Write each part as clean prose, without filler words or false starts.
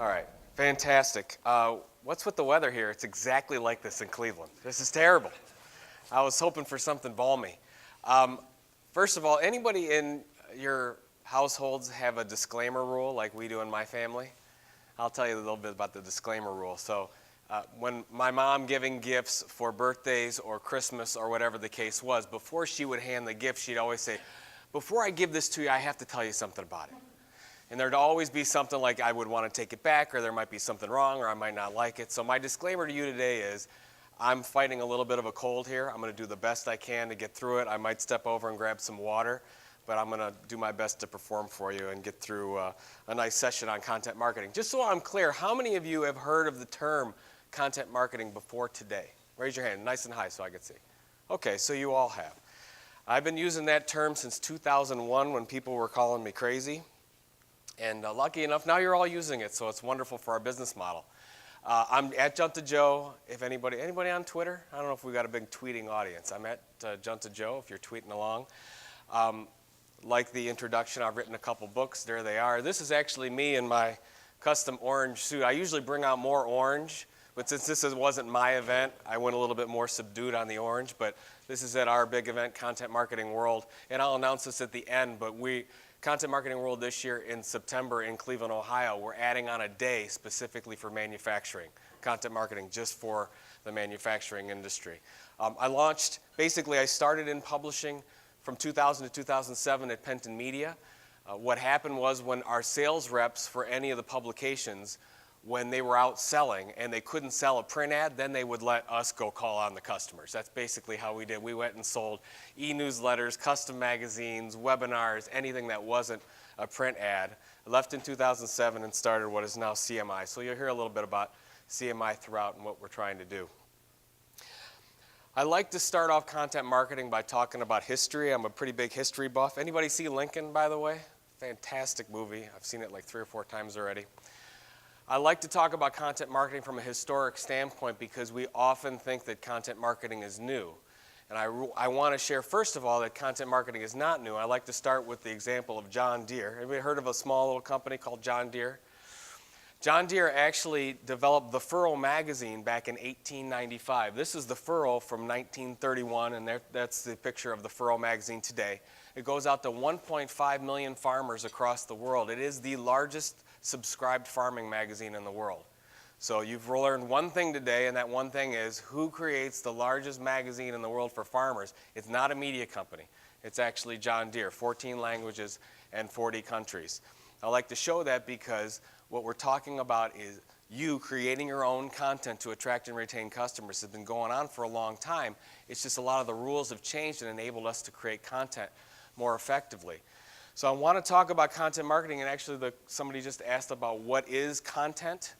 All right, fantastic. What's with the weather here? It's exactly like this in Cleveland. This is terrible. I was hoping for something balmy. First of all, anybody in your households have a disclaimer rule like we do in my family? I'll tell you a little bit about the disclaimer rule. So when my mom giving gifts for birthdays or Christmas or whatever the case was, before she would hand the gift, she'd always say, before I give this to you, I have to tell you something about it. And there'd always be something like I would want to take it back, or there might be something wrong, or I might not like it. So my disclaimer to you today is I'm fighting a little bit of a cold here. I'm going to do the best I can to get through it. I might step over and grab some water, but I'm going to do my best to perform for you and get through a nice session on content marketing. Just so I'm clear, how many of you have heard of the term content marketing before today? Raise your hand, nice and high so I can see. Okay, so you all have. I've been using that term since 2001 when people were calling me crazy. And lucky enough, now you're all using it, so it's wonderful for our business model. I'm at Junta Joe. If anybody on Twitter? I don't know if we've got a big tweeting audience. I'm at Junta Joe if you're tweeting along. Like the introduction, I've written a couple books. There they are. This is actually me in my custom orange suit. I usually bring out more orange, but since this wasn't my event, I went a little bit more subdued on the orange. But this is at our big event, Content Marketing World. And I'll announce this at the end, but Content Marketing World this year in September in Cleveland, Ohio, we're adding on a day specifically for manufacturing, content marketing just for the manufacturing industry. I started in publishing from 2000 to 2007 at Penton Media. What happened was when our sales reps for any of the publications, when they were out selling and they couldn't sell a print ad, then they would let us go call on the customers. That's basically how we did. We went and sold e-newsletters, custom magazines, webinars, anything that wasn't a print ad. I left in 2007 and started what is now CMI. So you'll hear a little bit about CMI throughout and what we're trying to do. I like to start off content marketing by talking about history. I'm a pretty big history buff. Anybody see Lincoln, by the way? Fantastic movie. I've seen it like 3 or 4 times already. I like to talk about content marketing from a historic standpoint because we often think that content marketing is new. And I want to share, first of all, that content marketing is not new. I like to start with the example of John Deere. Anybody heard of a small little company called John Deere? John Deere actually developed the Furrow magazine back in 1895. This is the Furrow from 1931, and that's the picture of the Furrow magazine today. It goes out to 1.5 million farmers across the world. It is the largest subscribed farming magazine in the world. So you've learned one thing today, and that one thing is who creates the largest magazine in the world for farmers? It's not a media company. It's actually John Deere, 14 languages and 40 countries. I like to show that because what we're talking about is you creating your own content to attract and retain customers has been going on for a long time. It's just a lot of the rules have changed and enabled us to create content more effectively. So I want to talk about content marketing, and actually somebody just asked about what is content.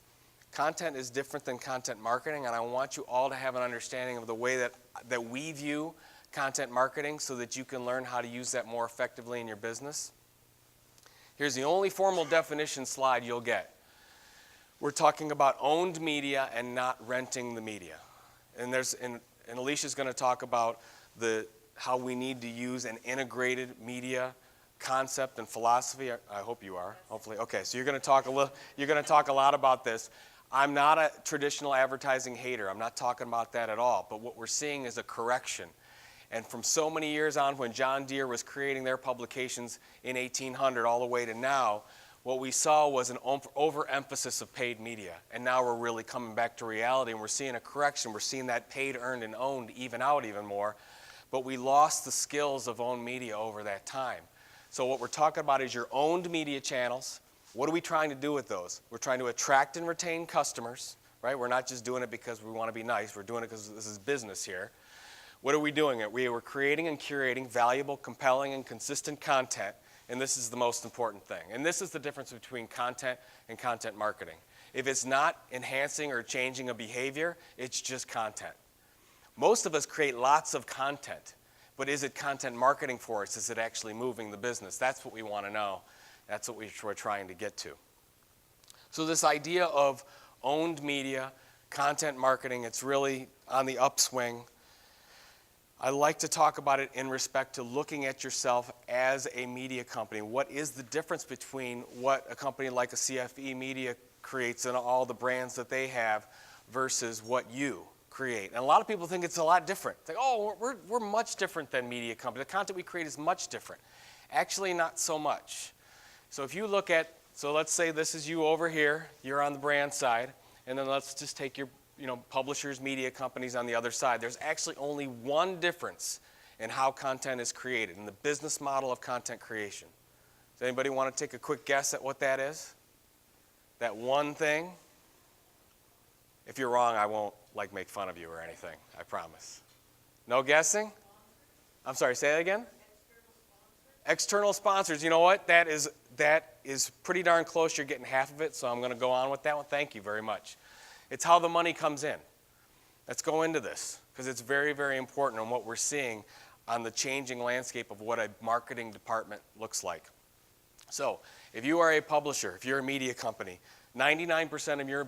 Content is different than content marketing, and I want you all to have an understanding of the way that we view content marketing so that you can learn how to use that more effectively in your business. Here's the only formal definition slide you'll get. We're talking about owned media and not renting the media. And Alicia's going to talk about how we need to use an integrated media concept and philosophy. I hope you are. Hopefully. Okay, so you're going to talk a lot about this. I'm not a traditional advertising hater. I'm not talking about that at all. But what we're seeing is a correction. And from so many years on, when John Deere was creating their publications in 1800 all the way to now, what we saw was an overemphasis of paid media. And now we're really coming back to reality, and we're seeing a correction. We're seeing that paid, earned, and owned even out even more. But we lost the skills of owned media over that time. So what we're talking about is your owned media channels. What are we trying to do with those? We're trying to attract and retain customers, right? We're not just doing it because we want to be nice. We're doing it because this is business here. What are we doing? We are creating and curating valuable, compelling, and consistent content, and this is the most important thing. And this is the difference between content and content marketing. If it's not enhancing or changing a behavior, it's just content. Most of us create lots of content. But is it content marketing for us? Is it actually moving the business? That's what we want to know. That's what we're trying to get to. So this idea of owned media, content marketing, it's really on the upswing. I like to talk about it in respect to looking at yourself as a media company. What is the difference between what a company like a CFE Media creates and all the brands that they have versus what you create. And a lot of people think it's a lot different. It's like, oh, we're much different than media companies. The content we create is much different. Actually, not so much. So if you look at, so let's say this is you over here, you're on the brand side, and then let's just take your publishers, media companies on the other side. There's actually only one difference in how content is created, in the business model of content creation. Does anybody want to take a quick guess at what that is? That one thing? If you're wrong, I won't make fun of you or anything, I promise. No guessing? I'm sorry, say that again? External sponsors. You know what? That is pretty darn close. You're getting half of it, so I'm going to go on with that one. Thank you very much. It's how the money comes in. Let's go into this, because it's very, very important on what we're seeing on the changing landscape of what a marketing department looks like. So if you are a publisher, if you're a media company, 99% of your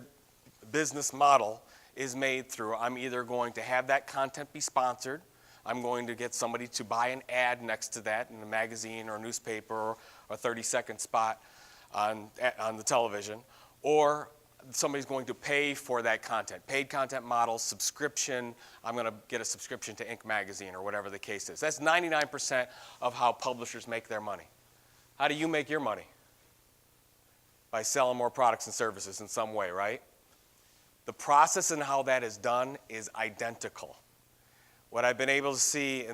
business model is made through, I'm either going to have that content be sponsored, I'm going to get somebody to buy an ad next to that in a magazine or a newspaper or a 30-second spot on the television, or somebody's going to pay for that content. Paid content model, subscription, I'm going to get a subscription to Inc. magazine or whatever the case is. That's 99% of how publishers make their money. How do you make your money? By selling more products and services in some way, right? The process and how that is done is identical. What I've been able to see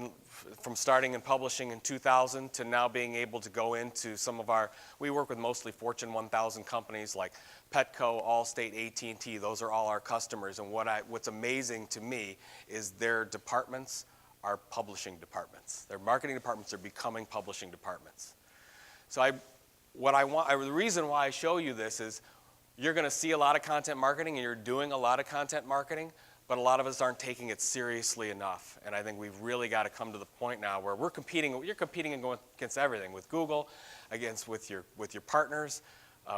from starting in publishing in 2000 to now being able to go into some of we work with mostly Fortune 1000 companies like Petco, Allstate, AT&T. Those are all our customers. And what's amazing to me is their departments are publishing departments. Their marketing departments are becoming publishing departments. So the reason why I show you this is you're going to see a lot of content marketing and you're doing a lot of content marketing, but a lot of us aren't taking it seriously enough. And I think we've really got to come to the point now where you're competing and going against everything, with Google, with your partners,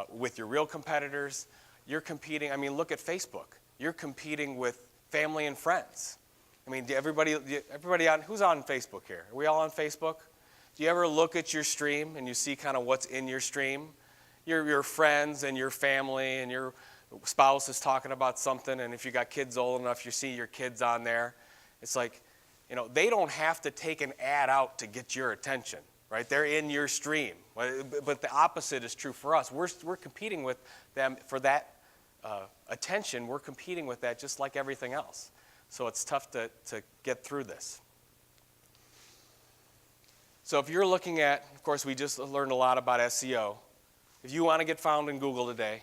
with your real competitors. You're competing, look at Facebook. You're competing with family and friends. Everybody who's on Facebook here? Are we all on Facebook? Do you ever look at your stream and you see kind of what's in your stream? Your friends and your family and your spouse is talking about something, and if you got kids old enough, you see your kids on there. It's like, they don't have to take an ad out to get your attention, right? They're in your stream. But the opposite is true for us. We're competing with them for that attention. We're competing with that just like everything else. So it's tough to get through this. So if you're looking at, of course, we just learned a lot about SEO. If you want to get found in Google today,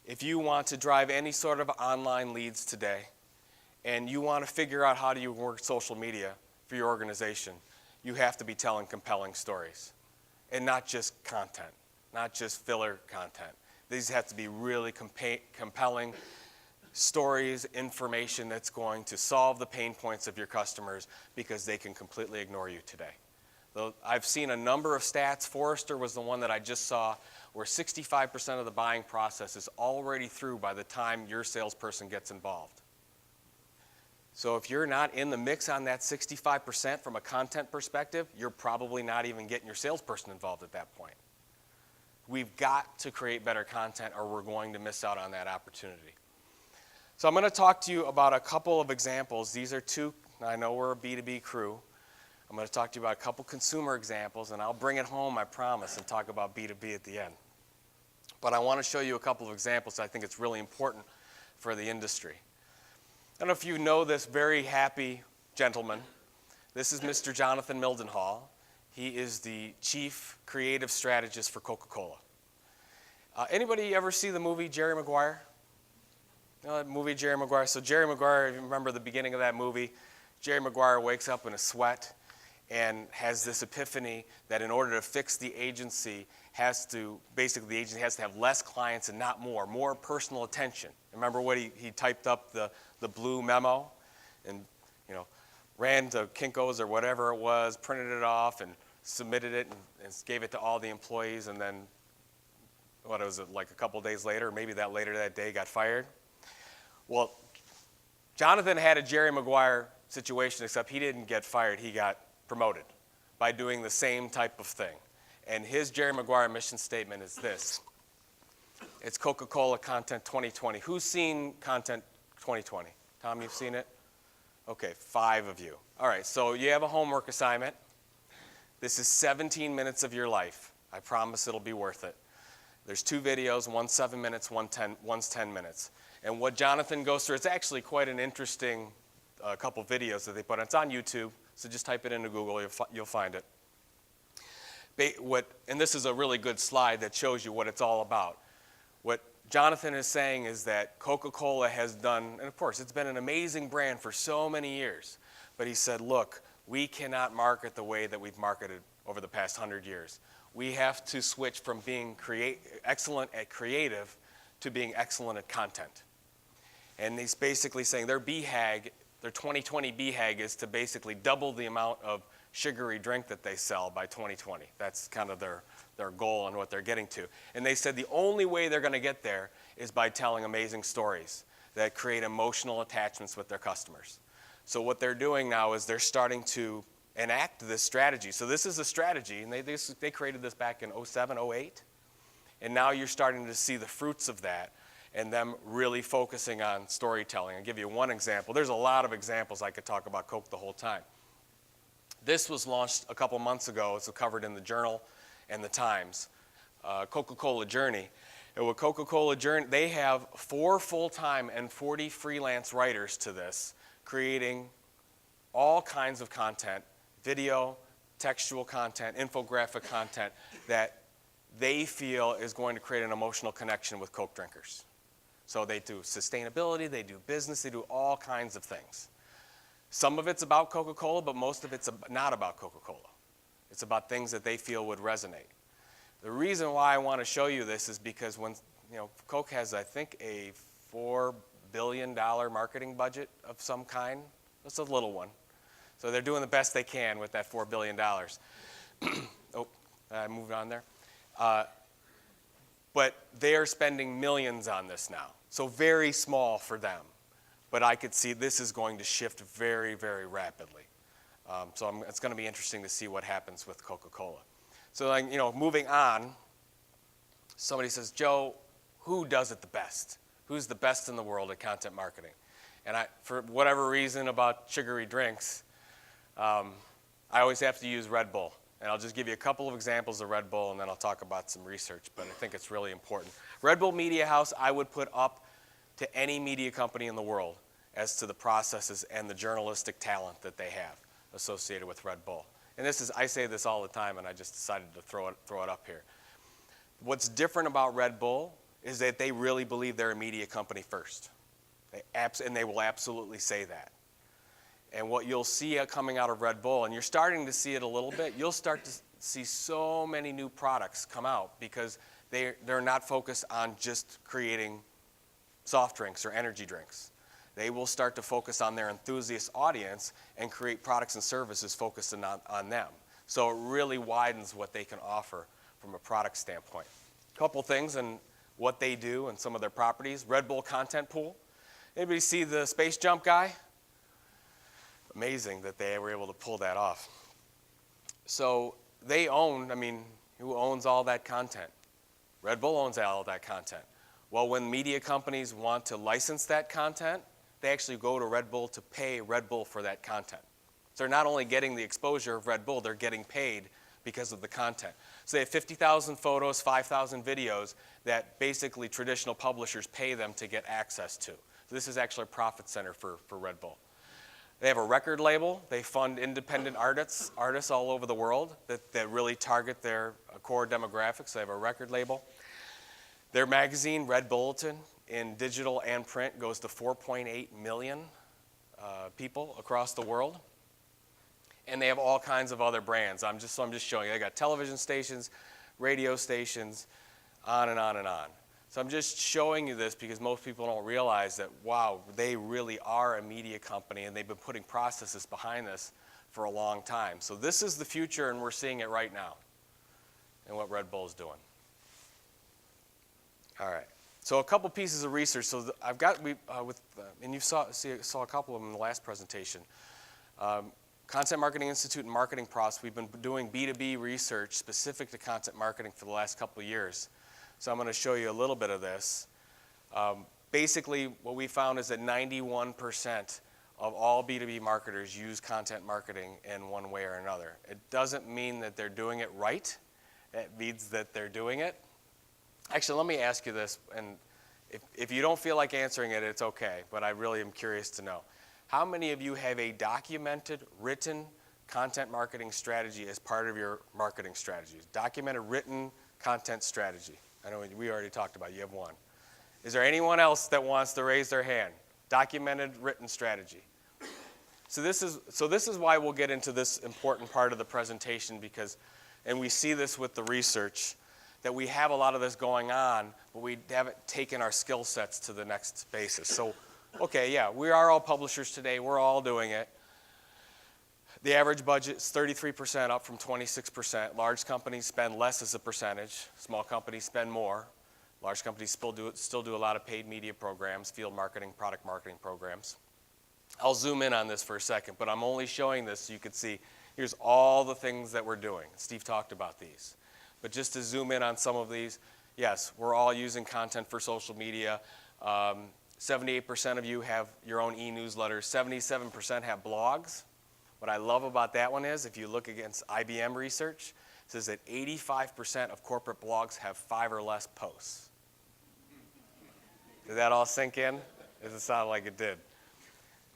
if you want to drive any sort of online leads today, and you want to figure out how do you work social media for your organization, you have to be telling compelling stories. And not just content, not just filler content. These have to be really compelling stories, information that's going to solve the pain points of your customers because they can completely ignore you today. I've seen a number of stats. Forrester was the one that I just saw, where 65% of the buying process is already through by the time your salesperson gets involved. So if you're not in the mix on that 65% from a content perspective, you're probably not even getting your salesperson involved at that point. We've got to create better content or we're going to miss out on that opportunity. So I'm going to talk to you about a couple of examples. These are two, I know we're a B2B crew. I'm going to talk to you about a couple consumer examples, and I'll bring it home, I promise, and talk about B2B at the end. But I want to show you a couple of examples. I think it's really important for the industry. I don't know if you know this very happy gentleman. This is Mr. Jonathan Mildenhall. He is the Chief Creative Strategist for Coca-Cola. Anybody ever see the movie Jerry Maguire? You know that movie Jerry Maguire? So Jerry Maguire, if you remember the beginning of that movie, Jerry Maguire wakes up in a sweat and has this epiphany that in order to fix the agency, the agency has to have less clients and not more personal attention. Remember what he typed up the blue memo and ran to Kinko's or whatever it was, printed it off and submitted it and gave it to all the employees, and then, what was it, like a couple days later, or maybe later that day, got fired? Well, Jonathan had a Jerry Maguire situation, except he didn't get fired, he got promoted by doing the same type of thing. And his Jerry Maguire mission statement is this: It's Coca-Cola Content 2020. Who's seen Content 2020? Tom, you've seen it? Okay, 5 of you. All right, so you have a homework assignment. This is 17 minutes of your life. I promise it'll be worth it. There's 2 videos, one's 7 minutes, one's 10 minutes. And what Jonathan goes through, it's actually quite an interesting couple videos that they put on. It's on YouTube, so just type it into Google, you'll find it. And this is a really good slide that shows you what it's all about. What Jonathan is saying is that Coca-Cola has done, and of course it's been an amazing brand for so many years, but he said, look, we cannot market the way that we've marketed over the past 100 years. We have to switch from being excellent at creative to being excellent at content. And he's basically saying their BHAG, their 2020 BHAG is to basically double the amount of sugary drink that they sell by 2020. That's kind of their goal and what they're getting to. And they said the only way they're going to get there is by telling amazing stories that create emotional attachments with their customers. So what they're doing now is they're starting to enact this strategy. So this is a strategy, and they created this back in 07, 08. And now you're starting to see the fruits of that and them really focusing on storytelling. I'll give you one example. There's a lot of examples. I could talk about Coke the whole time. This was launched a couple months ago. It's covered in the Journal and the Times. Coca-Cola Journey. And with Coca-Cola Journey, they have 4 full-time and 40 freelance writers to this, creating all kinds of content, video, textual content, infographic content that they feel is going to create an emotional connection with Coke drinkers. So they do sustainability, they do business, they do all kinds of things. Some of it's about Coca-Cola, but most of it's not about Coca-Cola. It's about things that they feel would resonate. The reason why I want to show you this is because when, Coke has, I think, a $4 billion marketing budget of some kind. It's a little one. So they're doing the best they can with that $4 billion. Oh, I moved on there. But they are spending millions on this now. So very small for them. But I could see this is going to shift very, very rapidly. It's going to be interesting to see what happens with Coca-Cola. So, moving on, somebody says, Joe, who does it the best? Who's the best in the world at content marketing? And for whatever reason about sugary drinks, I always have to use Red Bull. And I'll just give you a couple of examples of Red Bull, and then I'll talk about some research, but I think it's really important. Red Bull Media House, I would put up to any media company in the world as to the processes and the journalistic talent that they have associated with Red Bull. And I say this all the time, and I just decided to throw it up here. What's different about Red Bull is that they really believe they're a media company first. And they will absolutely say that. And what you'll see coming out of Red Bull, and you're starting to see it a little bit, you'll start to see so many new products come out because they're not focused on just creating soft drinks or energy drinks. They will start to focus on their enthusiast audience and create products and services focused on them. So it really widens what they can offer from a product standpoint. A couple things and what they do and some of their properties. Red Bull Content Pool. Anybody see the space jump guy? Amazing that they were able to pull that off. So they own, who owns all that content? Red Bull owns all that content. Well, when media companies want to license that content, they actually go to Red Bull to pay Red Bull for that content. So they're not only getting the exposure of Red Bull, they're getting paid because of the content. So they have 50,000 photos, 5,000 videos that basically traditional publishers pay them to get access to. So this is actually a profit center for Red Bull. They have a record label. They fund independent artists all over the world that really target their core demographics. They have a record label. Their magazine, Red Bulletin, in digital and print, goes to 4.8 million people across the world. And they have all kinds of other brands. I'm just showing you. They got television stations, radio stations, on and on and on. So I'm just showing you this because most people don't realize that, wow, they really are a media company and they've been putting processes behind this for a long time. So this is the future and we're seeing it right now and what Red Bull is doing. All right. So a couple pieces of research. So I've got, and you saw a couple of them in the last presentation. Content Marketing Institute and Marketing Pros, we've been doing B2B research specific to content marketing for the last couple of years. So I'm going to show you a little bit of this. Basically, what we found is that 91% of all B2B marketers use content marketing in one way or another. It doesn't mean that they're doing it right. It means that they're doing it. Actually, let me ask you this, and if you don't feel like answering it, it's okay, but I really am curious to know. How many of you have a documented, written content marketing strategy as part of your marketing strategies? Documented, written content strategy. I know we already talked about it. You have one. Is there anyone else that wants to raise their hand? Documented, written strategy. So this is why we'll get into this important part of the presentation, because, and we see this with the research, that we have a lot of this going on, but we haven't taken our skill sets to the next basis. So, okay, yeah, we are all publishers today. We're all doing it. The average budget is 33%, up from 26%. Large companies spend less as a percentage. Small companies spend more. Large companies still do a lot of paid media programs, field marketing, product marketing programs. I'll zoom in on this for a second, but I'm only showing this so you can see here's all the things that we're doing. Steve talked about these. But just to zoom in on some of these, yes, we're all using content for social media. 78% of you have your own e-newsletters. 77% have blogs. What I love about that one is, if you look against IBM research, it says that 85% of corporate blogs have 5 or less posts. Did that all sink in? Doesn't sound like it did.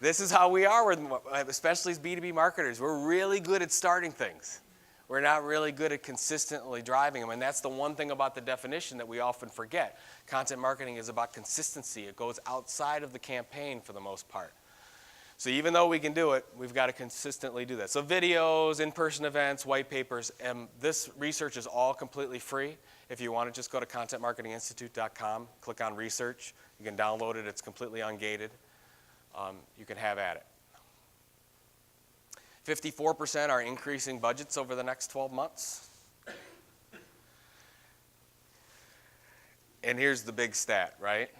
This is how we are, especially as B2B marketers. We're really good at starting things. We're not really good at consistently driving them, and that's the one thing about the definition that we often forget. Content marketing is about consistency. It goes outside of the campaign for the most part. So even though we can do it, we've got to consistently do that. So videos, in-person events, white papers, and this research is all completely free. If you want to just go to contentmarketinginstitute.com, click on research. You can download it. It's completely ungated. You can have at it. 54% are increasing budgets over the next 12 months. And here's the big stat, right?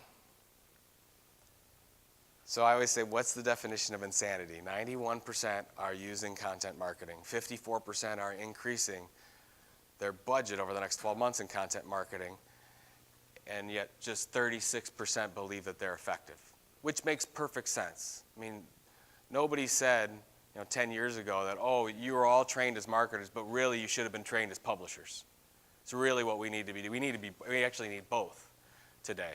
So I always say, what's the definition of insanity? 91% are using content marketing. 54% are increasing their budget over the next 12 months in content marketing. And yet just 36% believe that they're effective, which makes perfect sense. I mean, nobody said 10 years ago that, oh, you were all trained as marketers, but really you should have been trained as publishers. It's really what we need to be. We actually need both today.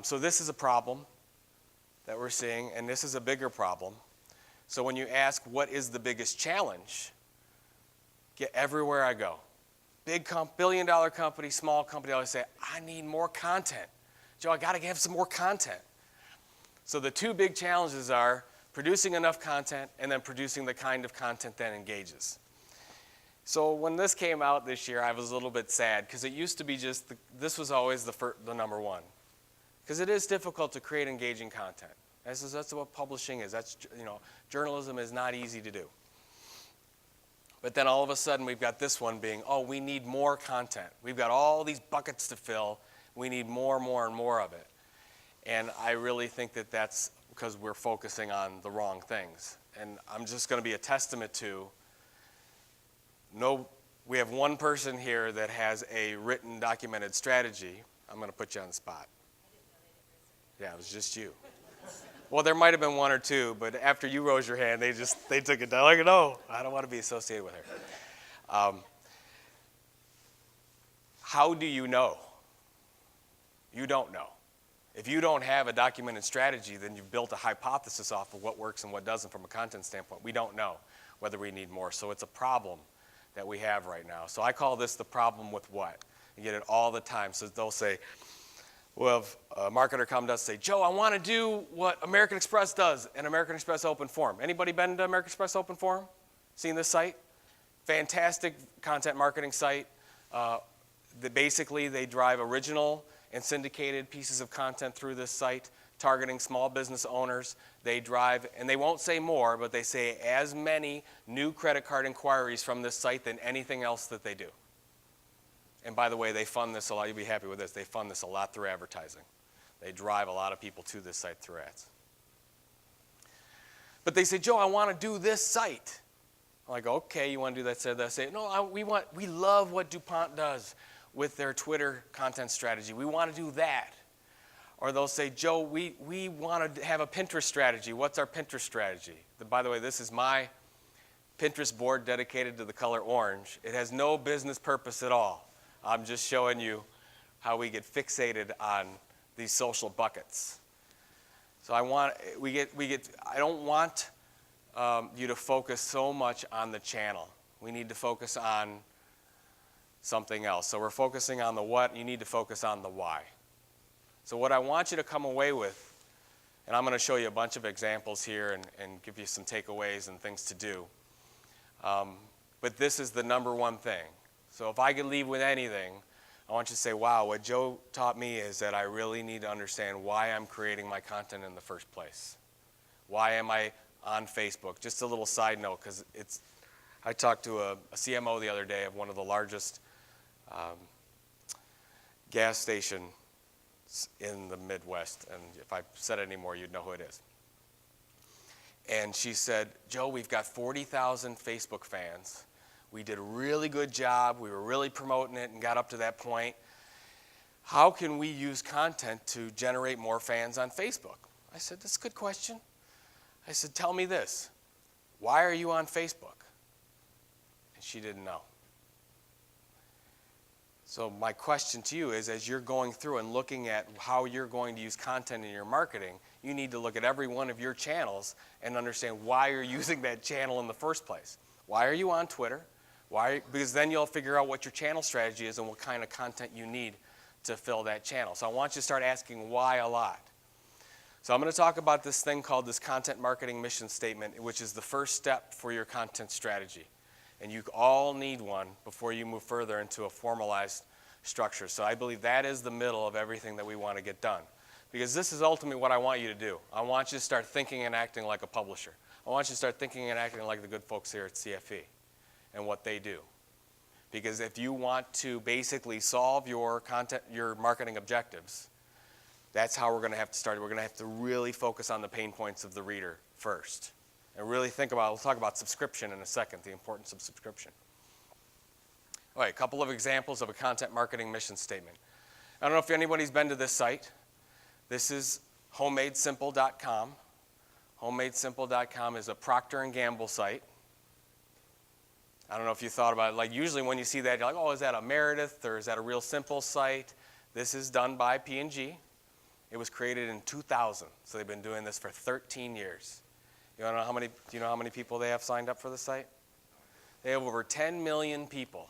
So this is a problem that we're seeing, and this is a bigger problem. So when you ask what is the biggest challenge, get everywhere I go. Big billion-dollar company, small company, I always say, I need more content. Joe, I got to have some more content. So the two big challenges are producing enough content and then producing the kind of content that engages. So when this came out this year, I was a little bit sad because it used to be just, this was always the number one. Because it is difficult to create engaging content. That's what publishing is. Journalism is not easy to do. But then all of a sudden we've got this one being, oh, we need more content. We've got all these buckets to fill. We need more and more of it. And I really think that that's because we're focusing on the wrong things. And I'm just going to be a testament to, we have one person here that has a written, documented strategy. I'm going to put you on the spot. Yeah, it was just you. Well, there might have been one or two, but after you rose your hand, they took it down. Like, no, I don't want to be associated with her. How do you know? You don't know. If you don't have a documented strategy, then you've built a hypothesis off of what works and what doesn't from a content standpoint. We don't know whether we need more. So it's a problem that we have right now. So I call this the problem with what? You get it all the time. So they'll say, well, if a marketer come to us and say, Joe, I want to do what American Express does in American Express Open Forum. Anybody been to American Express Open Forum? Seen this site? Fantastic content marketing site. Basically, they drive original and syndicated pieces of content through this site, targeting small business owners. They drive, and they won't say more, but they say as many new credit card inquiries from this site than anything else that they do. And by the way, they fund this a lot. You'll be happy with this. They fund this a lot through advertising. They drive a lot of people to this site through ads. But they say, Joe, I want to do this site. I'm like, okay, you want to do that site? They say, no, we love what DuPont does. with their Twitter content strategy. We want to do that. Or they'll say, Joe, we want to have a Pinterest strategy. What's our Pinterest strategy? By the way, this is my Pinterest board dedicated to the color orange. It has no business purpose at all. I'm just showing you how we get fixated on these social buckets. So I don't want you to focus so much on the channel. We need to focus on something else. So we're focusing on the what, you need to focus on the why. So what I want you to come away with, and I'm going to show you a bunch of examples here and give you some takeaways and things to do. But this is the number one thing. So if I could leave with anything, I want you to say, wow, what Joe taught me is that I really need to understand why I'm creating my content in the first place. Why am I on Facebook? Just a little side note, because I talked to a CMO the other day of one of the largest gas stations in the Midwest, and if I said it anymore, you'd know who it is. And she said, Joe, we've got 40,000 Facebook fans. We did a really good job. We were really promoting it and got up to that point. How can we use content to generate more fans on Facebook? I said, that's a good question. I said, tell me this. Why are you on Facebook? And she didn't know. So my question to you is, as you're going through and looking at how you're going to use content in your marketing, you need to look at every one of your channels and understand why you're using that channel in the first place. Why are you on Twitter? Because then you'll figure out what your channel strategy is and what kind of content you need to fill that channel. So I want you to start asking why a lot. So I'm going to talk about this thing called this content marketing mission statement, which is the first step for your content strategy. And you all need one before you move further into a formalized structure. So I believe that is the middle of everything that we want to get done. Because this is ultimately what I want you to do. I want you to start thinking and acting like a publisher. I want you to start thinking and acting like the good folks here at CFE and what they do. Because if you want to basically solve your marketing objectives, that's how we're going to have to start. We're going to have to really focus on the pain points of the reader first. And really we'll talk about subscription in a second, the importance of subscription. All right, a couple of examples of a content marketing mission statement. I don't know if anybody's been to this site. This is homemadesimple.com. Homemadesimple.com is a Procter & Gamble site. I don't know if you thought about it. Like usually when you see that, you're like, oh, is that a Meredith or is that a Real Simple site? This is done by P&G. It was created in 2000, so they've been doing this for 13 years. Do you know how many people they have signed up for the site? They have over 10 million people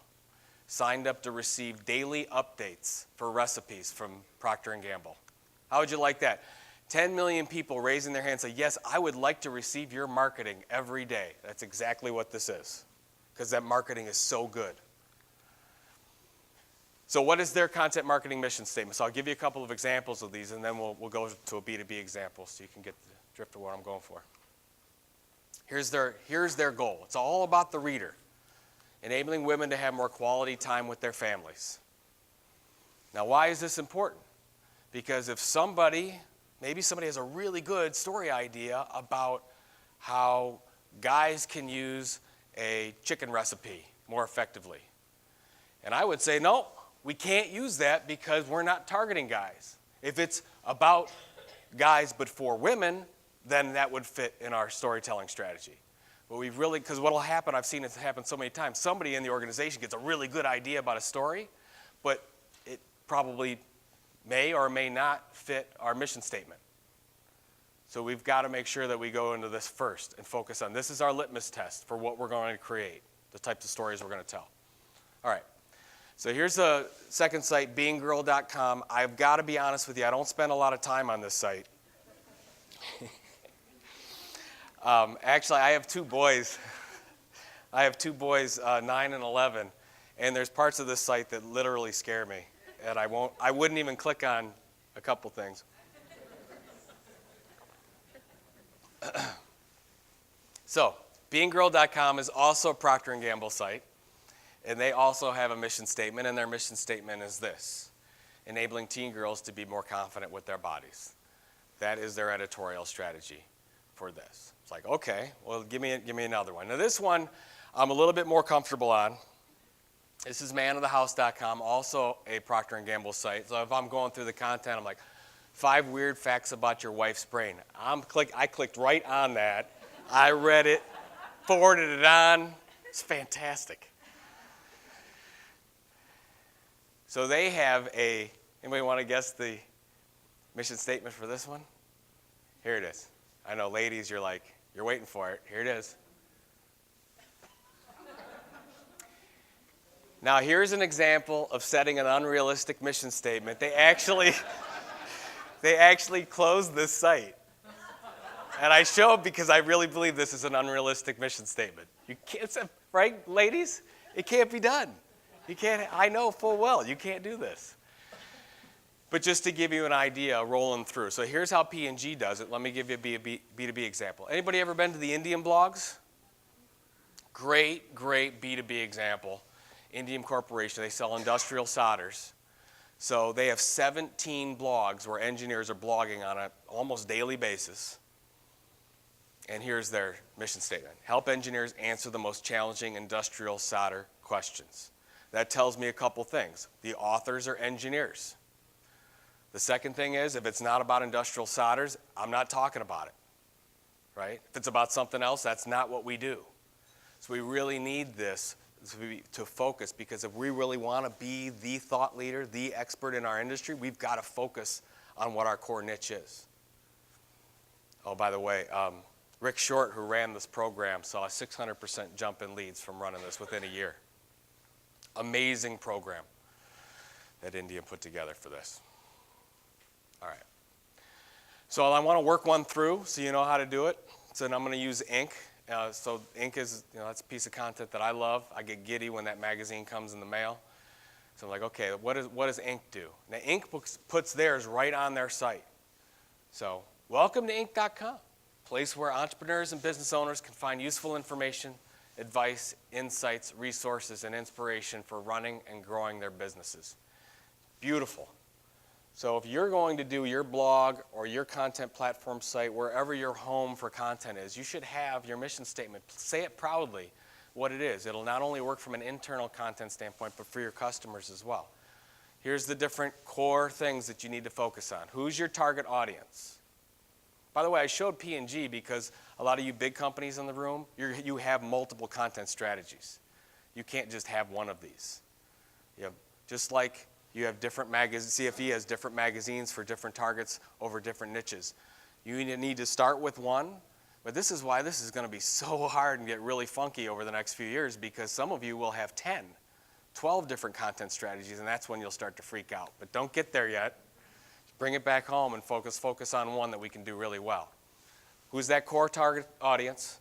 signed up to receive daily updates for recipes from Procter & Gamble. How would you like that? 10 million people raising their hands and say, yes, I would like to receive your marketing every day. That's exactly what this is, because that marketing is so good. So what is their content marketing mission statement? So I'll give you a couple of examples of these, and then we'll go to a B2B example so you can get the drift of what I'm going for. Here's their goal. It's all about the reader, enabling women to have more quality time with their families. Now, why is this important? Because if maybe somebody has a really good story idea about how guys can use a chicken recipe more effectively. And I would say, no, we can't use that because we're not targeting guys. If it's about guys but for women, then that would fit in our storytelling strategy. But because what will happen, I've seen it happen so many times, somebody in the organization gets a really good idea about a story, but it probably may or may not fit our mission statement. So we've got to make sure that we go into this first and focus on this is our litmus test for what we're going to create, the types of stories we're going to tell. All right. So here's the second site, beinggirl.com. I've got to be honest with you, I don't spend a lot of time on this site. Actually, I have two boys. 9 and 11, and there's parts of this site that literally scare me, and I wouldn't even click on a couple things. So, beinggirl.com is also a Procter & Gamble site, and they also have a mission statement, and their mission statement is this: enabling teen girls to be more confident with their bodies. That is their editorial strategy for this. It's like, okay, well, give me another one. Now, this one I'm a little bit more comfortable on, This is manofthehouse.com, also a Procter & Gamble site. So if I'm going through the content, I'm like, 5 weird facts about your wife's brain. I clicked right on that. I read it, forwarded it on. It's fantastic. So they have anybody want to guess the mission statement for this one? Here it is. I know, ladies, you're waiting for it. Here it is. Now, here's an example of setting an unrealistic mission statement. They actually closed this site. And I show it because I really believe this is an unrealistic mission statement. You can't, right, ladies? It can't be done. You can't, I know full well you can't do this. But just to give you an idea, rolling through. So here's how P&G does it. Let me give you a B2B example. Anybody ever been to the Indian blogs? Great B2B example. Indian Corporation, they sell industrial solders. So they have 17 blogs where engineers are blogging on an almost daily basis. And here's their mission statement. Help engineers answer the most challenging industrial solder questions. That tells me a couple things. The authors are engineers. The second thing is, if it's not about industrial solders, I'm not talking about it, right? If it's about something else, that's not what we do. So we really need this to focus, because if we really want to be the thought leader, the expert in our industry, we've got to focus on what our core niche is. Oh, by the way, Rick Short, who ran this program, saw a 600% jump in leads from running this within a year. Amazing program that Indian put together for this. All right. So I want to work one through so you know how to do it. So I'm going to use Inc. So Inc. is, that's a piece of content that I love. I get giddy when that magazine comes in the mail. So I'm like, okay, what does Inc. do? Now Inc. puts theirs right on their site. So welcome to Inc.com, a place where entrepreneurs and business owners can find useful information, advice, insights, resources, and inspiration for running and growing their businesses. Beautiful. So if you're going to do your blog or your content platform site, wherever your home for content is, you should have your mission statement. Say it proudly what it is. It'll not only work from an internal content standpoint, but for your customers as well. Here's the different core things that you need to focus on. Who's your target audience? By the way, I showed P&G because a lot of you big companies in the room, you have multiple content strategies. You can't just have one of these. You have, just like you have different magazines, CFE has different magazines for different targets over different niches. You need to start with one, but this is why this is going to be so hard and get really funky over the next few years, because some of you will have 10, 12 different content strategies, and that's when you'll start to freak out. But don't get there yet. Bring it back home and focus on one that we can do really well. Who's that core target audience?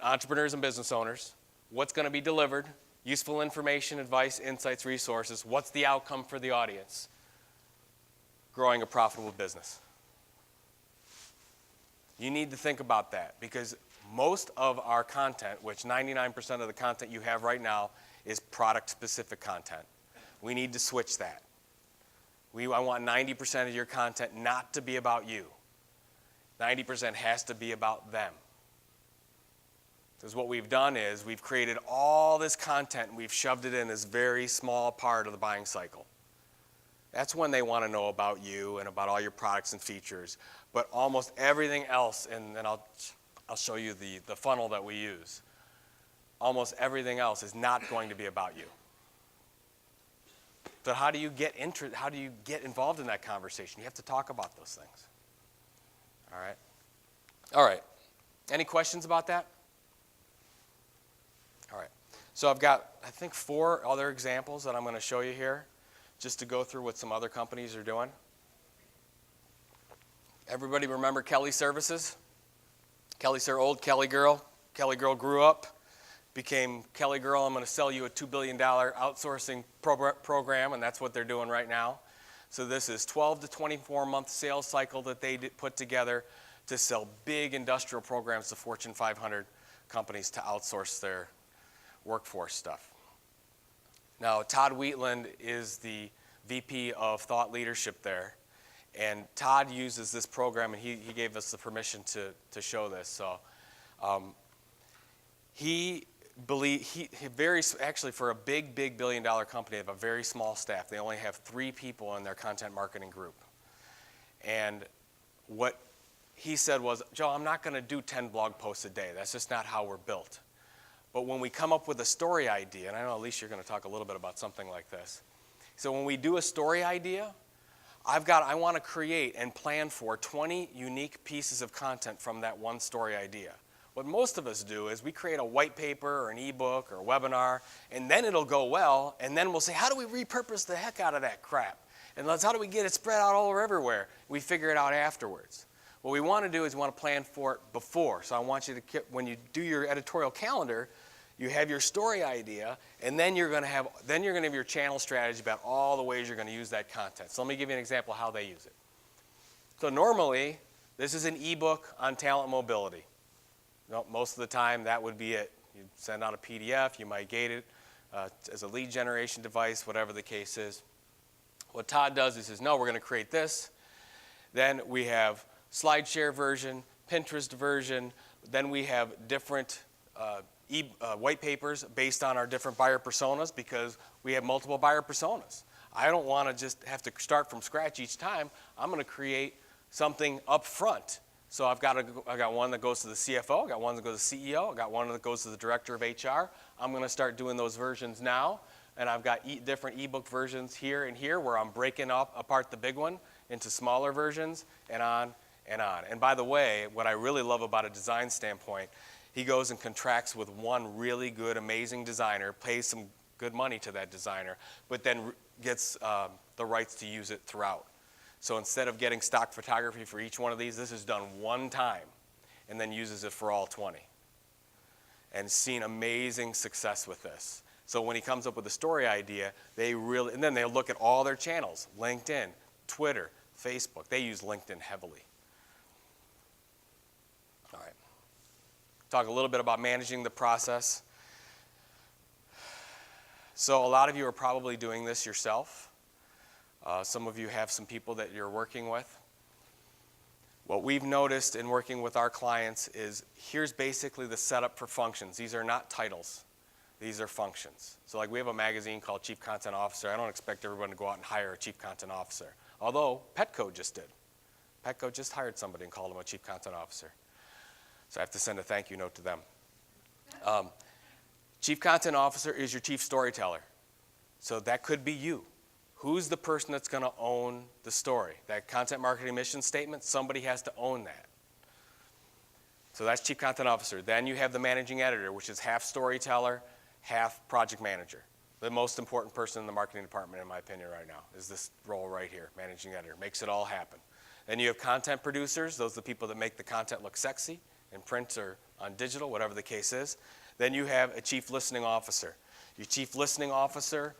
Entrepreneurs and business owners. What's going to be delivered? Useful information, advice, insights, resources. What's the outcome for the audience? Growing a profitable business. You need to think about that, because most of our content, which 99% of the content you have right now, is product-specific content. We need to switch that. I want 90% of your content not to be about you. 90% has to be about them. Because what we've done is we've created all this content and we've shoved it in this very small part of the buying cycle. That's when they want to know about you and about all your products and features. But almost everything else, and then I'll show you the funnel that we use. Almost everything else is not going to be about you. So how do you get involved in that conversation? You have to talk about those things. All right. Any questions about that? All right. So I've got, I think, 4 other examples that I'm going to show you here, just to go through what some other companies are doing. Everybody remember Kelly Services? Old Kelly Girl. Kelly Girl grew up, became Kelly Girl. I'm going to sell you a $2 billion outsourcing program, and that's what they're doing right now. So this is 12 to 24-month sales cycle that they put together to sell big industrial programs to Fortune 500 companies to outsource their workforce stuff. Now, Todd Wheatland is the VP of Thought Leadership there. And Todd uses this program, and he gave us the permission to show this. So he actually for a big billion-dollar company, they have a very small staff. They only have 3 people in their content marketing group. And what he said was, Joe, I'm not going to do 10 blog posts a day. That's just not how we're built. But when we come up with a story idea, and I know Alicia, you're going to talk a little bit about something like this. So when we do a story idea, I want to create and plan for 20 unique pieces of content from that one story idea. What most of us do is we create a white paper or an ebook or a webinar, and then it'll go well, and then we'll say, how do we repurpose the heck out of that crap? And how do we get it spread out all over everywhere? We figure it out afterwards. What we want to do is we want to plan for it before. So I want you to, when you do your editorial calendar, you have your story idea, and then you're going to have your channel strategy about all the ways you're going to use that content. So let me give you an example of how they use it. So normally, this is an ebook on talent mobility. Most of the time, that would be it. You send out a PDF, you might gate it as a lead generation device, whatever the case is. What Todd does is he says, no, we're going to create this. Then we have SlideShare version, Pinterest version. Then we have different white papers based on our different buyer personas because we have multiple buyer personas. I don't want to just have to start from scratch each time. I'm going to create something up front. So I got one that goes to the CFO, I got one that goes to the CEO, I got one that goes to the director of HR. I'm going to start doing those versions now, and I've got different ebook versions here and here where I'm breaking apart the big one into smaller versions and on and on. And by the way, what I really love about a design standpoint, he goes and contracts with one really good, amazing designer, pays some good money to that designer, but then gets the rights to use it throughout. So instead of getting stock photography for each one of these, this is done one time and then uses it for all 20. And seen amazing success with this. So when he comes up with a story idea, and then they look at all their channels, LinkedIn, Twitter, Facebook. They use LinkedIn heavily. All right. Talk a little bit about managing the process. So a lot of you are probably doing this yourself. Some of you have some people that you're working with. What we've noticed in working with our clients is here's basically the setup for functions. These are not titles. These are functions. So like we have a magazine called Chief Content Officer. I don't expect everyone to go out and hire a Chief Content Officer. Although Petco just did. Petco just hired somebody and called him a Chief Content Officer. So I have to send a thank you note to them. Chief Content Officer is your chief storyteller. So that could be you. Who's the person that's going to own the story? That content marketing mission statement, somebody has to own that. So that's Chief Content Officer. Then you have the managing editor, which is half storyteller, half project manager. The most important person in the marketing department, in my opinion, right now, is this role right here, managing editor. Makes it all happen. Then you have content producers. Those are the people that make the content look sexy in print or on digital, whatever the case is. Then you have a chief listening officer. Your chief listening officer,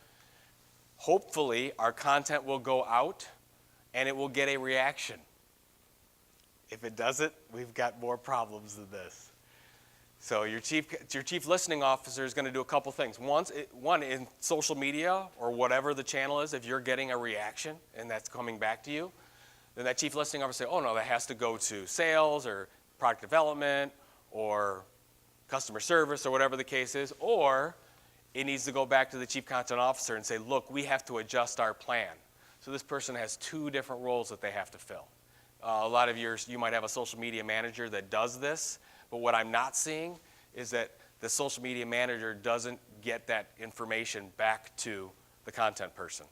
hopefully, our content will go out and it will get a reaction. If it doesn't, we've got more problems than this. So your chief listening officer is going to do a couple things. One, in social media or whatever the channel is, if you're getting a reaction and that's coming back to you, then that chief listening officer say, oh no, that has to go to sales or product development or customer service or whatever the case is, or it needs to go back to the chief content officer and say, look, we have to adjust our plan. So this person has 2 different roles that they have to fill. A lot of you might have a social media manager that does this, but what I'm not seeing is that the social media manager doesn't get that information back to the content person.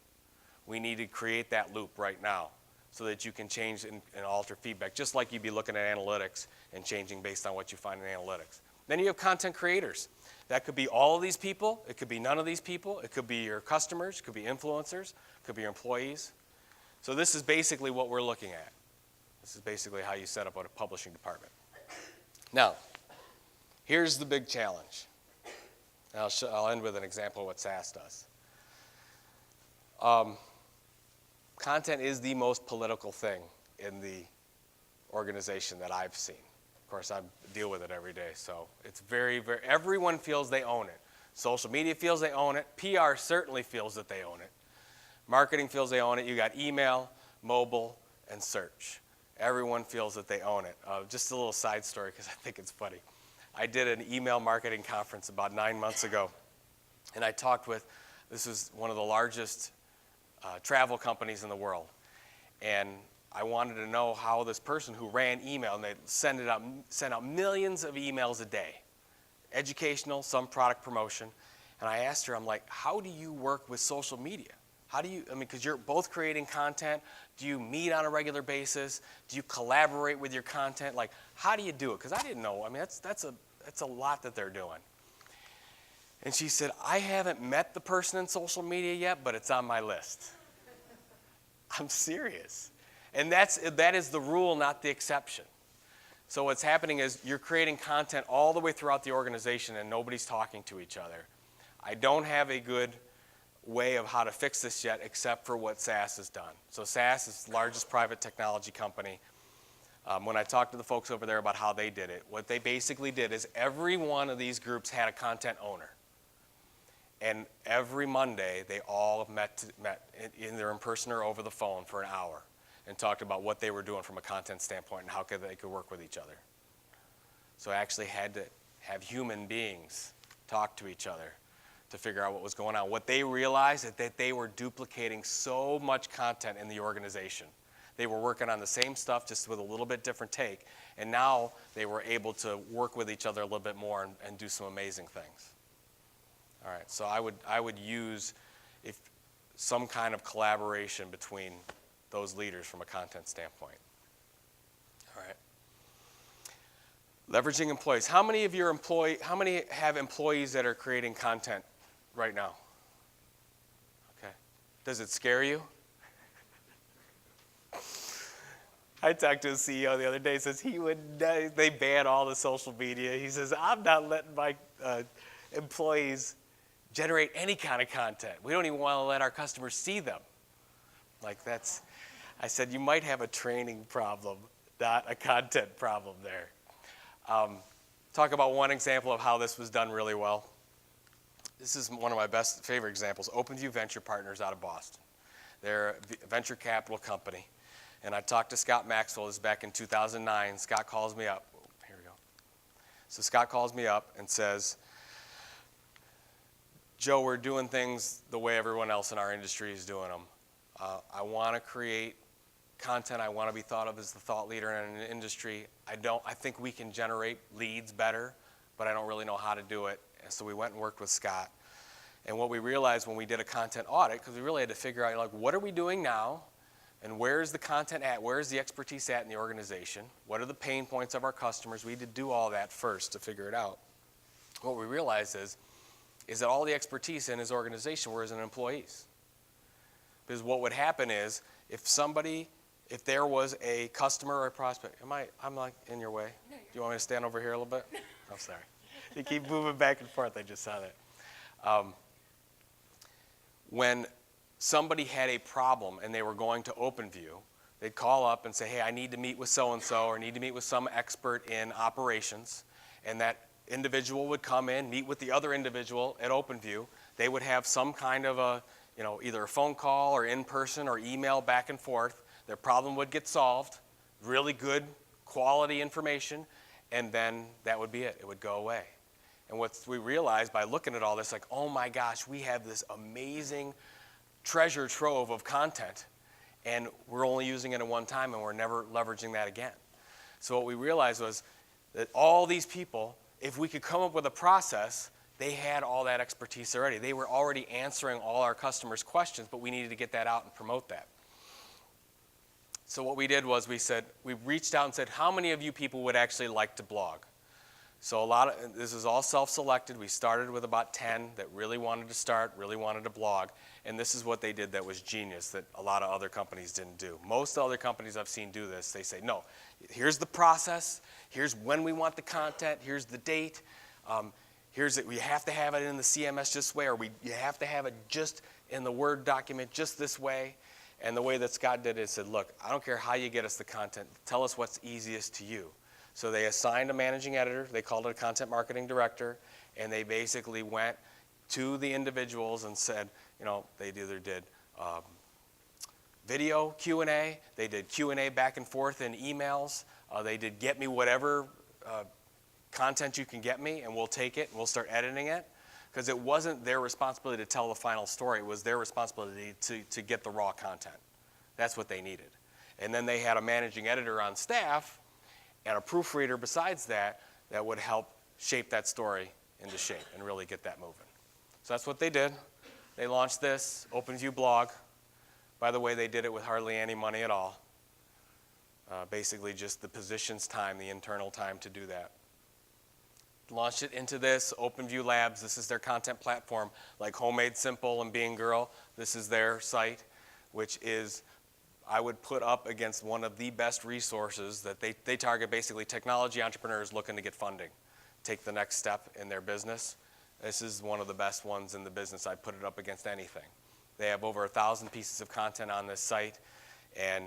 We need to create that loop right now so that you can change and alter feedback, just like you'd be looking at analytics and changing based on what you find in analytics. Then you have content creators. That could be all of these people. It could be none of these people. It could be your customers. It could be influencers. It could be your employees. So this is basically what we're looking at. This is basically how you set up a publishing department. Now, here's the big challenge. I'll end with an example of what SaaS does. Content is the most political thing in the organization that I've seen. Of course, I deal with it every day, so it's very, everyone feels they own it. Social media feels they own it. PR certainly feels that they own it. Marketing feels they own it. You got email, mobile, and search. Everyone feels that they own it. Just a little side story because I think it's funny. I did an email marketing conference about 9 months ago, and I talked with, this was one of the largest travel companies in the world, and I wanted to know how this person who ran email, and they sent out millions of emails a day, educational, some product promotion, and I asked her, I'm like, how do you work with social media? How do you, because you're both creating content. Do you meet on a regular basis? Do you collaborate with your content? Like, how do you do it? Because I didn't know. That's a lot that they're doing. And she said, I haven't met the person in social media yet, but it's on my list. I'm serious. And that is the rule, not the exception. So what's happening is you're creating content all the way throughout the organization and nobody's talking to each other. I don't have a good way of how to fix this yet except for what SAS has done. So SAS is the largest private technology company. When I talked to the folks over there about how they did it, what they basically did is every one of these groups had a content owner. And every Monday, they all met either in person or over the phone for an hour and talked about what they were doing from a content standpoint and how they could work with each other. So I actually had to have human beings talk to each other to figure out what was going on. What they realized is that they were duplicating so much content in the organization. They were working on the same stuff just with a little bit different take, and now they were able to work with each other a little bit more and do some amazing things. All right, so I would use some kind of collaboration between those leaders from a content standpoint. All right. Leveraging employees. How many have employees that are creating content right now? Okay. Does it scare you? I talked to a CEO the other day. He says they ban all the social media. He says, I'm not letting my employees generate any kind of content. We don't even want to let our customers see them. I said, you might have a training problem, not a content problem there. Talk about one example of how this was done really well. This is one of my favorite examples. OpenView Venture Partners out of Boston. They're a venture capital company. And I talked to Scott Maxwell. This is back in 2009. Scott calls me up. Here we go. So Scott calls me up and says, Joe, we're doing things the way everyone else in our industry is doing them. I want to create content. I want to be thought of as the thought leader in an industry. I think we can generate leads better, but I don't really know how to do it. And so we went and worked with Scott. And what we realized when we did a content audit, because we really had to figure out, what are we doing now? And where's the content at? Where's the expertise at in the organization? What are the pain points of our customers? We had to do all that first to figure it out. What we realized is that all the expertise in his organization were as an employees. Because what would happen is, if there was a customer or a prospect, I'm like in your way? No, do you want me to stand over here a little bit? Oh, sorry. You keep moving back and forth, I just saw that. When somebody had a problem and they were going to OpenView, they'd call up and say, hey, I need to meet with so-and-so or need to meet with some expert in operations. And that individual would come in, meet with the other individual at OpenView. They would have some kind of either a phone call or in person or email back and forth. Their problem would get solved, really good quality information, and then that would be it. It would go away. And what we realized by looking at all this, oh my gosh, we have this amazing treasure trove of content, and we're only using it at one time, and we're never leveraging that again. So what we realized was that all these people, if we could come up with a process, they had all that expertise already. They were already answering all our customers' questions, but we needed to get that out and promote that. So what we did was we reached out and said, how many of you people would actually like to blog? So this is all self-selected. We started with about 10 that really wanted to start, really wanted to blog. And this is what they did that was genius that a lot of other companies didn't do. Most other companies I've seen do this, they say, no, here's the process, here's when we want the content, here's the date, we have to have it in the CMS this way, or you have to have it just in the Word document just this way. And the way that Scott did it said, look, I don't care how you get us the content, tell us what's easiest to you. So they assigned a managing editor, they called it a content marketing director, and they basically went to the individuals and said, they either did video Q&A, they did Q&A back and forth in emails, they did get me whatever content you can get me, and we'll take it and we'll start editing it. Because it wasn't their responsibility to tell the final story. It was their responsibility to get the raw content. That's what they needed. And then they had a managing editor on staff and a proofreader besides that that would help shape that story into shape and really get that moving. So that's what they did. They launched this OpenView blog. By the way, they did it with hardly any money at all. Basically just the positions time, the internal time to do that. Launched it into this, OpenView Labs. This is their content platform, like Homemade Simple and Being Girl. This is their site, which is, I would put up against one of the best resources that they target basically technology entrepreneurs looking to get funding, take the next step in their business. This is one of the best ones in the business. I put it up against anything. They have over 1,000 pieces of content on this site, and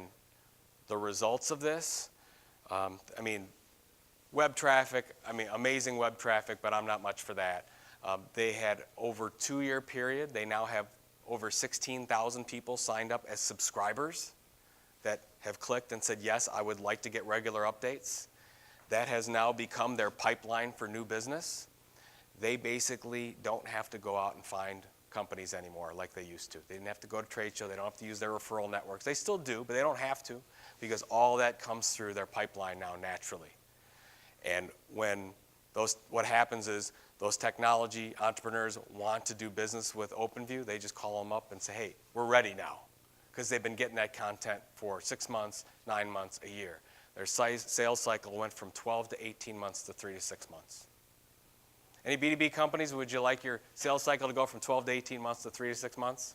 the results of this, web traffic, amazing web traffic, but I'm not much for that. They had over a 2-year period. They now have over 16,000 people signed up as subscribers that have clicked and said, yes, I would like to get regular updates. That has now become their pipeline for new business. They basically don't have to go out and find companies anymore like they used to. They didn't have to go to trade show. They don't have to use their referral networks. They still do, but they don't have to because all that comes through their pipeline now naturally. And what happens is those technology entrepreneurs want to do business with OpenView, they just call them up and say, hey, we're ready now. Because they've been getting that content for 6 months, 9 months, a year. Their sales cycle went from 12 to 18 months to 3 to 6 months. Any B2B companies, would you like your sales cycle to go from 12 to 18 months to 3 to 6 months?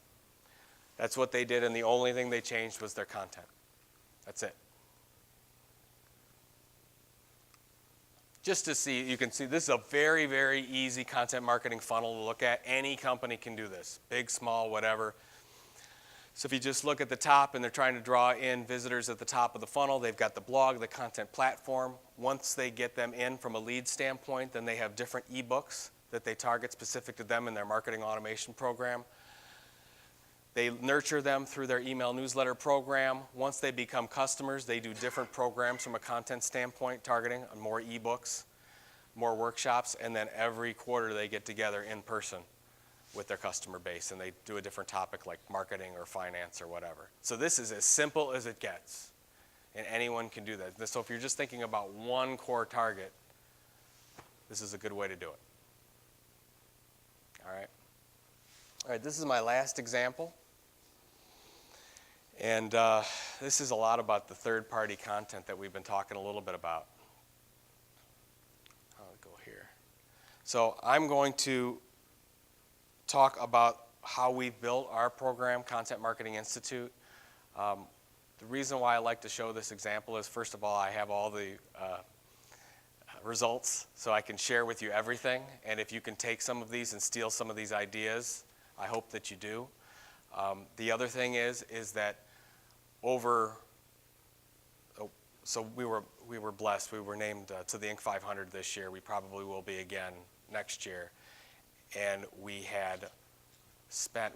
That's what they did, and the only thing they changed was their content. That's it. Just to see, you can see this is a very, very easy content marketing funnel to look at. Any company can do this, big, small, whatever. So if you just look at the top and they're trying to draw in visitors at the top of the funnel, they've got the blog, the content platform. Once they get them in from a lead standpoint, then they have different ebooks that they target specific to them in their marketing automation program. They nurture them through their email newsletter program. Once they become customers, they do different programs from a content standpoint, targeting more ebooks, more workshops, and then every quarter they get together in person with their customer base, and they do a different topic like marketing or finance or whatever. So this is as simple as it gets, and anyone can do that. So if you're just thinking about one core target, this is a good way to do it. All right, this is my last example. And this is a lot about the third-party content that we've been talking a little bit about. I'll go here. So I'm going to talk about how we've built our program, Content Marketing Institute. The reason why I like to show this example is, first of all, I have all the results, so I can share with you everything. And if you can take some of these and steal some of these ideas, I hope that you do. The other thing is that so we were blessed. We were named to the Inc. 500 this year. We probably will be again next year. And we have spent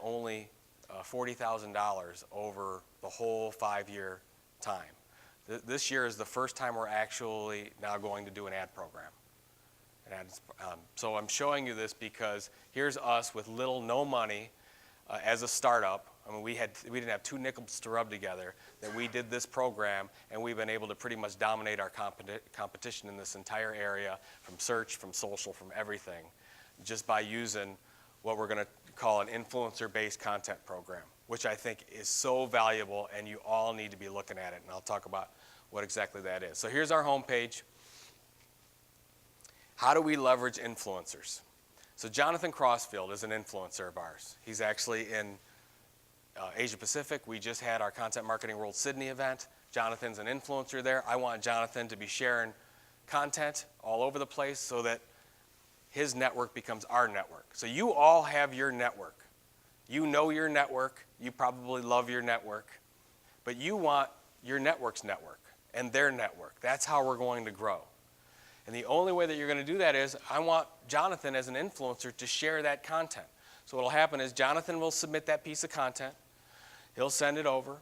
only $40,000 over the whole 5-year time. This year is the first time we're actually now going to do an ad program. So I'm showing you this because here's us with no money as a startup. We didn't have 2 nickels to rub together. That we did this program, and we've been able to pretty much dominate our competition in this entire area, from search, from social, from everything, just by using what we're going to call an influencer-based content program, which I think is so valuable, and you all need to be looking at it. And I'll talk about what exactly that is. So here's our homepage. How do we leverage influencers? So Jonathan Crossfield is an influencer of ours. He's actually in Asia Pacific. We just had our Content Marketing World Sydney event. Jonathan's an influencer there. I want Jonathan to be sharing content all over the place so that his network becomes our network. So you all have your network. You know your network. You probably love your network. But you want your network's network and their network. That's how we're going to grow. And the only way that you're going to do that is I want Jonathan as an influencer to share that content. So what will happen is Jonathan will submit that piece of content. He'll send it over.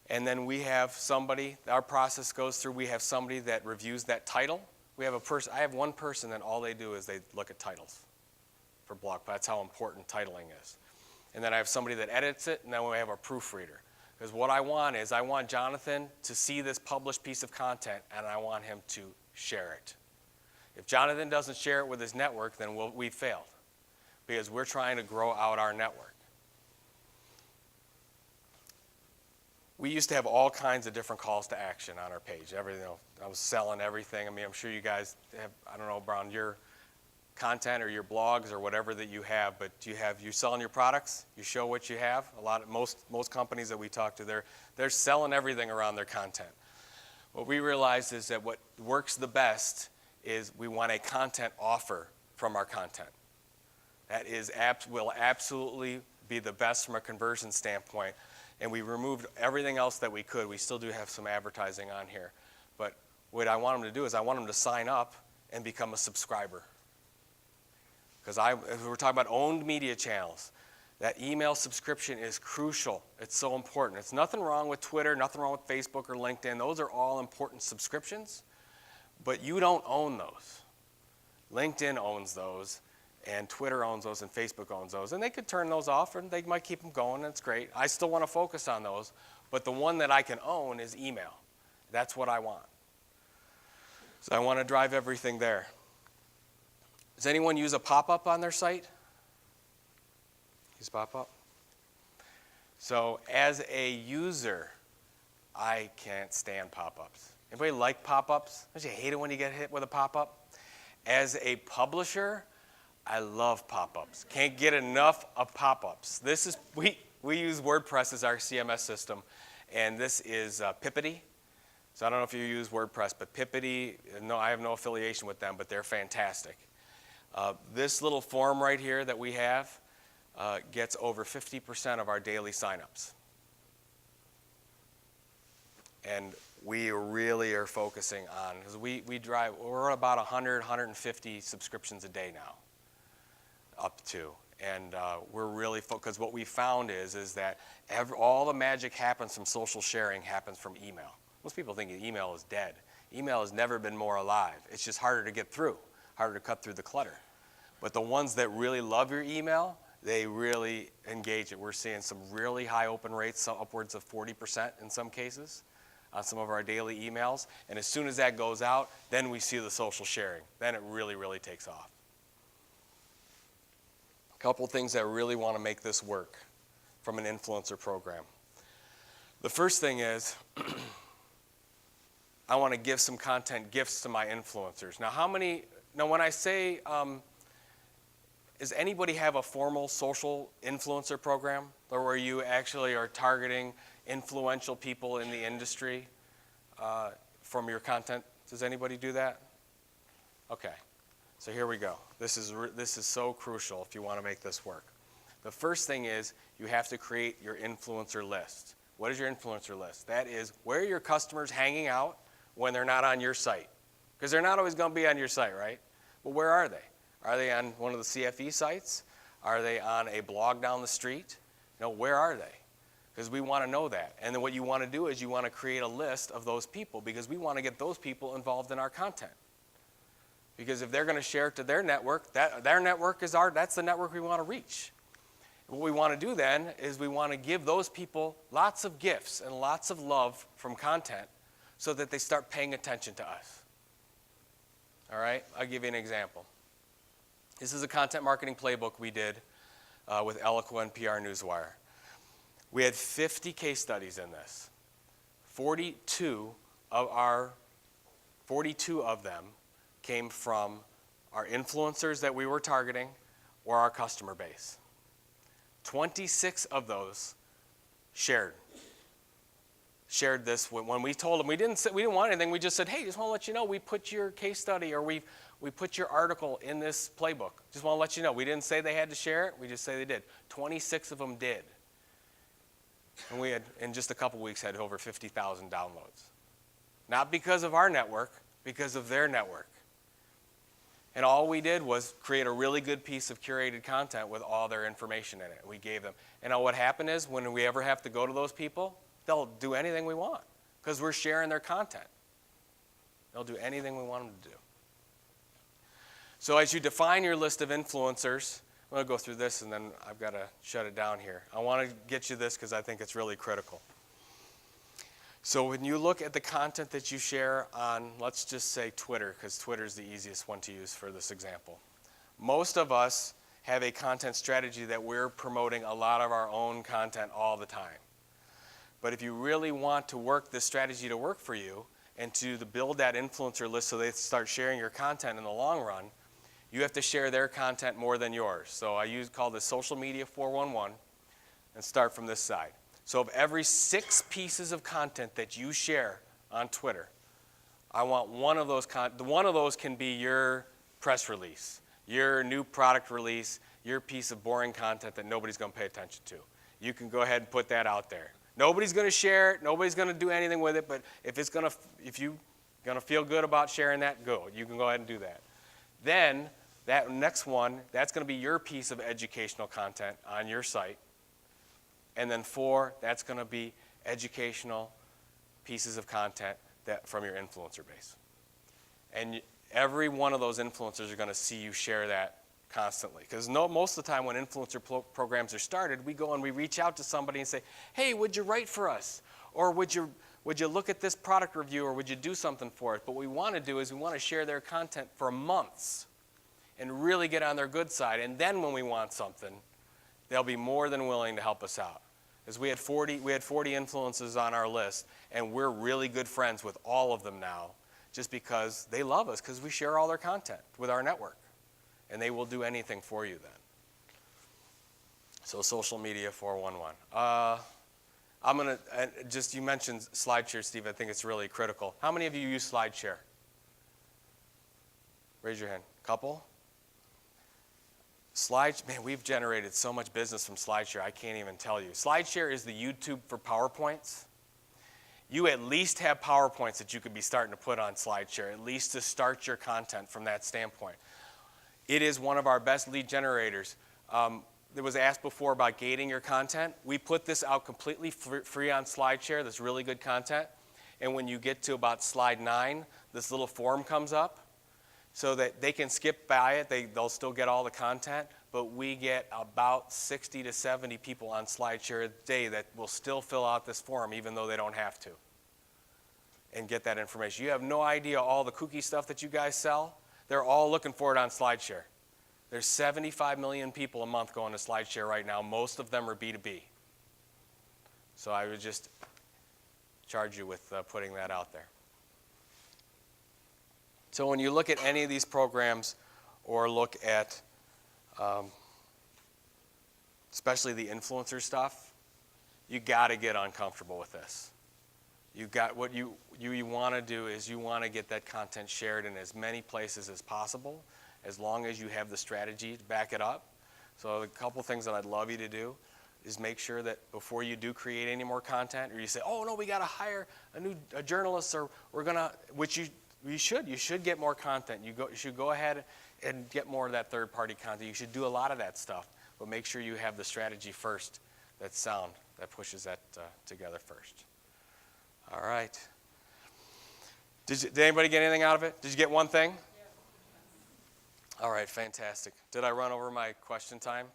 And then we have somebody, our process goes through, we have somebody that reviews that title, I have one person that all they do is they look at titles for blog. That's how important titling is. And then I have somebody that edits it, and then we have a proofreader. Because what I want Jonathan to see this published piece of content, and I want him to share it. If Jonathan doesn't share it with his network, then we've failed, because we're trying to grow out our network. We used to have all kinds of different calls to action on our page. I was selling everything. I mean, I'm sure you guys have, I don't know, around your content or your blogs or whatever that you have, but you selling your products? You show what you have? Most companies that we talk to, they're selling everything around their content. What we realized is that what works the best is we want a content offer from our content. That will absolutely be the best from a conversion standpoint. And we removed everything else that we could. We still do have some advertising on here. But what I want them to do is I want them to sign up and become a subscriber. Because we're talking about owned media channels. That email subscription is crucial. It's so important. It's nothing wrong with Twitter, nothing wrong with Facebook or LinkedIn. Those are all important subscriptions. But you don't own those. LinkedIn owns those, and Twitter owns those, and Facebook owns those. And they could turn those off, and they might keep them going. That's great. I still want to focus on those. But the one that I can own is email. That's what I want. So I want to drive everything there. Does anyone use a pop-up on their site? Use pop-up? So as a user, I can't stand pop-ups. Anybody like pop-ups? Don't you hate it when you get hit with a pop-up? As a publisher, I love pop-ups. Can't get enough of pop-ups. We use WordPress as our CMS system, and this is Pipity. So I don't know if you use WordPress, but Pipity, no, I have no affiliation with them, but they're fantastic. This little form right here that we have gets over 50% of our daily signups. And we really are focusing on, because we're about 100, 150 subscriptions a day now, up to. And we're really focused. What we found is that all the magic happens from social sharing happens from email. Most people think email is dead. Email has never been more alive. It's just harder to get through, harder to cut through the clutter. But the ones that really love your email, they really engage it. We're seeing some really high open rates, some upwards of 40% in some cases on some of our daily emails. And as soon as that goes out, then we see the social sharing. Then it really, really takes off. A couple things that really want to make this work from an influencer program. The first thing is I want to give some content gifts to my influencers. Now when I say, does anybody have a formal social influencer program or where you actually are targeting influential people in the industry from your content? Does anybody do that? Okay, so here we go. This is so crucial if you want to make this work. The first thing is you have to create your influencer list. What is your influencer list? That is where are your customers hanging out when they're not on your site? Because they're not always going to be on your site, right? Well, where are they? Are they on one of the CFE sites? Are they on a blog down the street? Where are they? Because we want to know that. And then what you want to do is you want to create a list of those people because we want to get those people involved in our content. Because if they're going to share it to their network, their network is that's the network we want to reach. What we want to do then is we want to give those people lots of gifts and lots of love from content so that they start paying attention to us. All right? I'll give you an example. This is a content marketing playbook we did with Eloqua and PR Newswire. We had 50 case studies in this. 42 of them came from our influencers that we were targeting or our customer base. 26 of those shared this when we told them. We didn't want anything. We just said, hey, just want to let you know we put your case study or we put your article in this playbook. Just want to let you know. We didn't say they had to share it. We just say they did. 26 of them did. And we had, in just a couple weeks, had over 50,000 downloads. Not because of our network, because of their network. And all we did was create a really good piece of curated content with all their information in it. We gave them. And what happened is when we ever have to go to those people, they'll do anything we want because we're sharing their content. They'll do anything we want them to do. So as you define your list of influencers, I'm going to go through this and then I've got to shut it down here. I want to get you this because I think it's really critical. So when you look at the content that you share on, let's just say Twitter, because Twitter is the easiest one to use for this example. Most of us have a content strategy that we're promoting a lot of our own content all the time. But if you really want to work this strategy to work for you and to build that influencer list so they start sharing your content in the long run, you have to share their content more than yours. So I call this social media 411 and start from this side. So of every 6 pieces of content that you share on Twitter, I want one of those can be your press release, your new product release, your piece of boring content that nobody's going to pay attention to. You can go ahead and put that out there. Nobody's going to share it. Nobody's going to do anything with it. But if you're going to feel good about sharing that, go. You can go ahead and do that. Then that next one, that's going to be your piece of educational content on your site. And then 4, that's going to be educational pieces of content from your influencer base. And every one of those influencers are going to see you share that constantly. Because most of the time when influencer programs are started, we go and we reach out to somebody and say, hey, would you write for us? Or would you look at this product review, or would you do something for it? But what we want to do is we want to share their content for months and really get on their good side. And then when we want something, they'll be more than willing to help us out. Because we had 40 influencers on our list, and we're really good friends with all of them now, just because they love us, because we share all their content with our network. And they will do anything for you then. So social media 411. I'm going to, you mentioned SlideShare, Steve. I think it's really critical. How many of you use SlideShare? Raise your hand. Couple? Man, we've generated so much business from SlideShare, I can't even tell you. SlideShare is the YouTube for PowerPoints. You at least have PowerPoints that you could be starting to put on SlideShare, at least to start your content from that standpoint. It is one of our best lead generators. There was asked before about gating your content. We put this out completely free on SlideShare, this really good content. And when you get to about slide 9, this little form comes up so that they can skip by it. They'll still get all the content, but we get about 60 to 70 people on SlideShare a day that will still fill out this form even though they don't have to and get that information. You have no idea all the kooky stuff that you guys sell. They're all looking for it on SlideShare. There's 75 million people a month going to SlideShare right now. Most of them are B2B. So I would just charge you with putting that out there. So when you look at any of these programs or look at especially the influencer stuff, you got to get uncomfortable with this. What you want to do is you want to get that content shared in as many places as possible, as long as you have the strategy to back it up. So a couple things that I'd love you to do is make sure that before you do create any more content, or you say, oh no, we got to hire a journalist, or we're gonna, which you should get more content. You should go ahead and get more of that third-party content. You should do a lot of that stuff, but make sure you have the strategy first that's sound, that pushes that together first. All right. Did anybody get anything out of it? Did you get one thing? Yeah. All right, fantastic. Did I run over my question time?